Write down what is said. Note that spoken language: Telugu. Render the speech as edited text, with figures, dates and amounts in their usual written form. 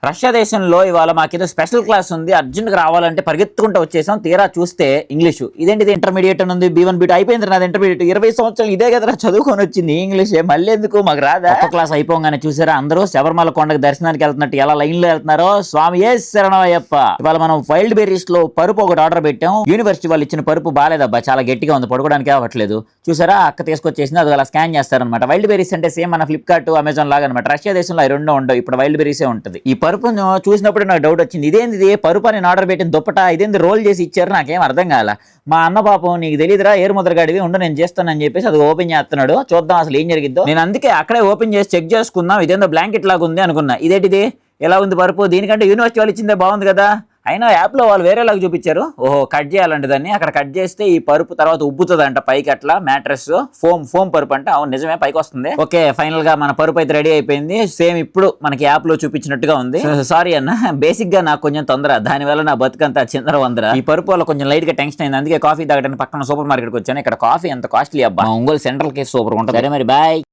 రష్యా దేశంలో ఇవాళ మాకేదో స్పెషల్ క్లాస్ ఉంది, అర్జెంట్గా రావాలంటే పరిగెత్తుకుంటూ వచ్చేసాం. తీరా చూస్తే ఇంగ్లీషు. ఇదేంటిది ఇంటర్మీడియట్ అని ఉంది, B1 B2 అయిపోయింది నాది ఇంటర్మీడియట్. 20 సంవత్సరాలు ఇదే కదా చదువుకొని వచ్చింది ఇంగ్లీషే, మళ్ళీ ఎందుకు మాకు రాదా? ఒక క్లాస్ అయిపోగానే చూసారా అందరూ శబరిమల కొండకు దర్శనానికి వెళ్తున్నట్టు ఎలా లైన్ లో వెళ్తున్నారో. స్వామి ఏ శరణమయ్యప్ప. ఇవాళ మనం వైల్డ్ బెర్రీస్ లో పరుపు ఒకటి ఆర్డర్ పెట్టాం. యూనివర్సిటీ వాళ్ళు ఇచ్చిన పరుపు బాలేదబ్బా, చాలా గట్టిగా ఉంది, పడుకోవడానికి అవ్వట్లేదు. చూసారా అక్క తీసుకొచ్చేసింది, అది అలా స్కాన్ చేస్తారనమాట. వైల్డ్ బెర్రీస్ అంటే సేమ్ మన ఫ్లిప్కార్ట్ అమెజాన్ లాగా అనమాట. రష్యా దేశంలో అవి రెండు ఉండవు, ఇప్పుడు వైల్డ్ బెర్రీసే ఉంటుంది. ఈ పరుపును చూసినప్పుడు నాకు డౌట్ వచ్చింది, ఇదేంది పరుపు అని ఆర్డర్ పెట్టిన దుప్పట, ఇదేంది రోల్ చేసి ఇచ్చారు, నాకేం అర్థం కాల. మా అన్న పాపం నీకు తెలియదురా ఏరు ముద్రగాడివి, ఉండు నేను చేస్తానని చెప్పేసి అది ఓపెన్ చేస్తున్నాడు. చూద్దాం అసలు ఏం జరిగిద్దో. నేను అందుకే అక్కడే ఓపెన్ చేసి చెక్ చేసుకుందాం, ఇదేందో బ్లాంకెట్ లాగా ఉంది అనుకున్నా. ఇదేంటిది ఎలా ఉంది పరుపు, దీనికంటే యూనివర్సిటీ వాళ్ళు ఇచ్చిందే బాగుంది కదా. అయినా యాప్లో వాళ్ళు వేరేలాగా చూపించారు. ఓహో కట్ చేయాలంటే దాన్ని, అక్కడ కట్ చేస్తే ఈ పరుపు తర్వాత ఉబ్బుతుంది అంట పైకి, అట్లా మ్యాట్రెస్ ఫోమ్ పరుపు అంటే. అవును నిజమే, పైకి వస్తుంది. ఓకే ఫైనల్ గా మన పరుపు అయితే రెడీ అయిపోయింది. సేమ్ ఇప్పుడు మనకి యాప్ లో చూపించినట్టుగా ఉంది. సారీ అన్న, బేసిక్ గా నాకు కొంచెం తొందర, దానివల్ల నా బతుకంతా చిందర వందర. ఈ పరుపు వల్ల కొంచెం లైట్ గా టెన్షన్ అయింది, అందుకే కాఫీ తాగడానికి పక్కన సూపర్ మార్కెట్ కి వచ్చాను. ఇక్కడ కాఫీ ఎంత కాస్ట్లీ అబ్బా, ఒంగోలు సెంట్రల్ కేసు సూపర్ ఉంటుంది. సరే మరి బాయ్.